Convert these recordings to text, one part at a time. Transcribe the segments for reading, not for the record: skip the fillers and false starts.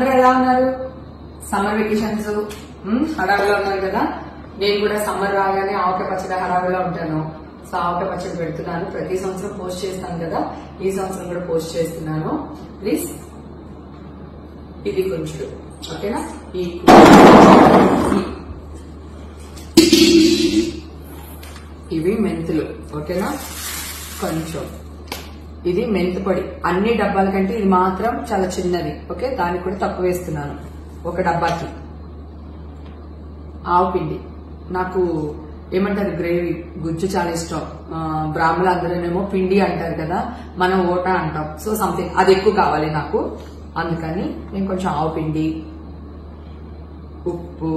అందరూ ఎలా ఉన్నారు? సమ్మర్ వెకేషన్స్ హడావిలో ఉన్నారు కదా. నేను కూడా సమ్మర్ రాగానే ఆవకాయ పచ్చడి హడావిలో ఉంటాను. సో ఆవకాయ పచ్చడి పెడుతున్నాను. ప్రతి సంవత్సరం పోస్ట్ చేస్తాను కదా, ఈ సంవత్సరం కూడా పోస్ట్ చేస్తున్నాను. ప్లీజ్ ఇది కొంచెం ఓకేనా. ఇవి మెంతులు ఓకేనా. కొంచెం ఇది మెంతు పొడి. అన్ని డబ్బాల కంటే ఇది మాత్రం చాలా చిన్నది ఓకే. దానికి కూడా తక్కువ వేస్తున్నాను. ఒక డబ్బాకి ఆవు పిండి. నాకు ఏమంటారు గ్రేవీ గుజ్జు చాలా ఇష్టం. బ్రాహ్మణులు అందరూనేమో పిండి అంటారు కదా, మనం ఓటా అంటాం. సో సంథింగ్ అది ఎక్కువ కావాలి నాకు. అందుకని నేను కొంచెం ఆవు పిండి, ఉప్పు,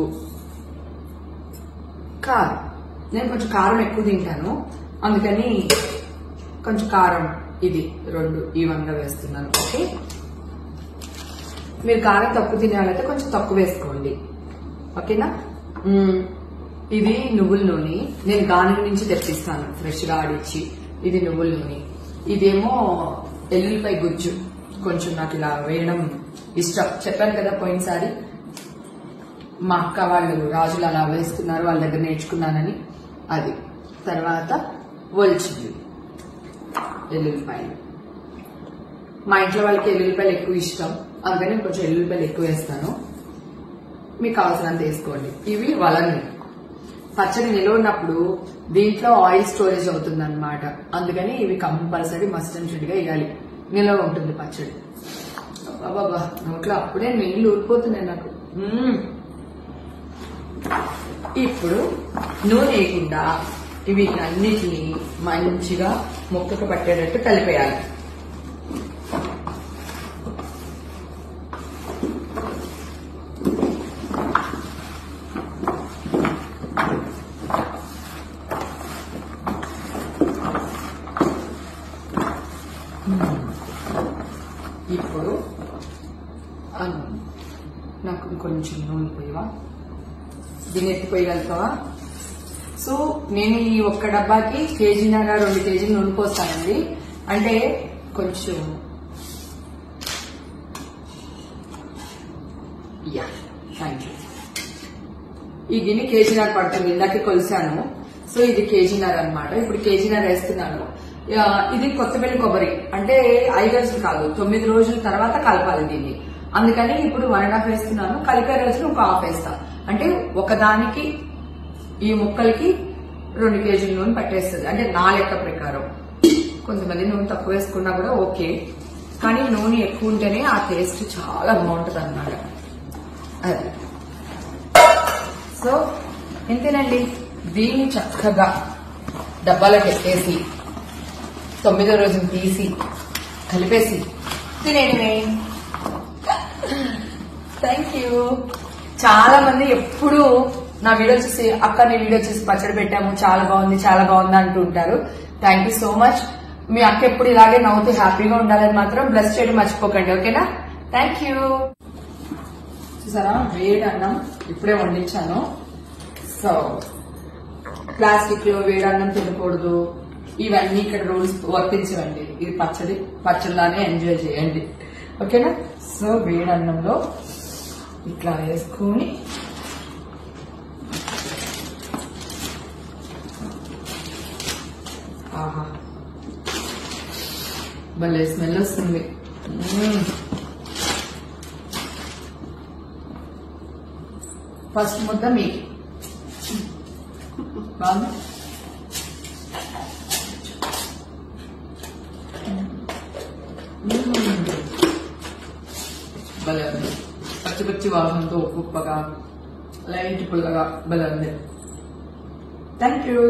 కారం. నేను కొంచెం కారం ఎక్కువ తింటాను, అందుకని కొంచెం కారం ఇది 2 ఈవెన్గా వేస్తున్నాను ఓకే. మీరు కారం తక్కువ తినాలైతే కొంచెం తక్కువ వేసుకోండి ఓకేనా. ఇది నువ్వుల నూనె. నేను గానుగ నుంచి తెప్పిస్తాను ఫ్రెష్ గా ఆడిచ్చి. ఇది నువ్వుల నూనె. ఇదేమో ఎల్లుల్లిపాయ గుజ్జు. కొంచెం నాకు ఇలా వేయడం ఇష్టం. చెప్పాను కదా పోయినసారి మా అక్క వాళ్ళు రాజులు అలా వేస్తున్నారు, వాళ్ళ దగ్గర నేర్చుకున్నానని. అది తర్వాత ఒలిచింది ఎల్లుల్లిపాయలు. మా ఇంట్లో వాళ్ళకి ఎల్లుల్లిపాయలు ఎక్కువ ఇష్టం, అందుకని కొంచెం ఎల్లుల్లిపాయలు ఎక్కువ వేస్తాను. మీకు కావాల్సినంత వేసుకోండి. ఇవి వలని. పచ్చడి నిల్వ ఉన్నప్పుడు దీంట్లో ఆయిల్ స్టోరేజ్ అవుతుంది అనమాట, అందుకని ఇవి కంపల్సరీ మస్ట్ అండ్ షుడ్ గా వేయాలి. నిల్వ ఉంటుంది పచ్చడి. బాబా నోట్లో అప్పుడే నీళ్లు ఊరిపోతున్నాయి నాకు. ఇప్పుడు నూనె వేయకుండా వీటన్నిటిని మంచిగా ముక్కకు పట్టేటట్టు కలిపేయాలి. ఇప్పుడు నాకు కొంచెం నూనె పోయవా, దీన్ని ఎత్తిపోయగలుగుతావా? సో నేను ఈ ఒక్క డబ్బాకి కేజీన్నర 2 కేజీలు నూనె పోస్తానండి. అంటే కొంచెం థ్యాంక్ యూ. ఈ గిన్నె కేజీన్నర పడుతుంది, ఇందాకే కొలిసాను. సో ఇది కేజీన్నర అనమాట. ఇప్పుడు కేజీన్నర వేస్తున్నాను. ఇది కొత్తపల్లి కొబ్బరి. అంటే 5 రోజులు కాదు, 9 రోజుల తర్వాత కలపాలి దీన్ని. అందుకని ఇప్పుడు 1.5 వేస్తున్నాను. కలిపే రోజులు ఒక 1/2 వేస్తా. అంటే ఒకదానికి ఈ ముక్కలకి 2 కేజీల నూనె పట్టేస్తుంది. అంటే నా లెక్క ప్రకారం. కొంతమంది నూనె తక్కువ వేసుకున్నా కూడా ఓకే, కానీ నూనె ఎక్కువ ఉంటేనే ఆ టేస్ట్ చాలా బాగుంటుంది అన్నమాట. అది సో ఇంతేనండి. దీన్ని చక్కగా డబ్బాలో పెట్టేసి 9వ రోజున తీసి కలిపేసి తినేయడమే. Thank you. చాలా మంది ఎప్పుడు నా వీడియో చూసి అక్క నీ వీడియో చూసి పచ్చడి పెట్టాము చాలా బాగుంది చాలా బాగుంది అంటూ ఉంటారు. Thank you so much. మీ అక్క ఎప్పుడు ఇలాగే నవ్వుతూ హ్యాపీగా ఉండాలని మాత్రం బ్లెస్ చేయడం మర్చిపోకండి ఓకేనా. Thank you. చూసారా వేడి అన్నం ఇప్పుడే వండించాను. సో ప్లాస్టిక్ లో వేడి అన్నం తినకూడదు, ఇవన్నీ ఇక్కడ రూల్స్ వర్తించవండి. ఇది పచ్చడిలానే ఎంజాయ్ చేయండి ఓకేనా. సో వేడి అన్నంలో ఇట్లా వేసుకుని ఆహా భలే స్మెల్ వస్తుంది. ఫస్ట్ ముద్ద మీకు బాగుంది. భలే ఉంది. పచ్చి పచ్చి వాసనతో ఉప్పగా లైట్ పుల్లగా భలే ఉంది. Thank you.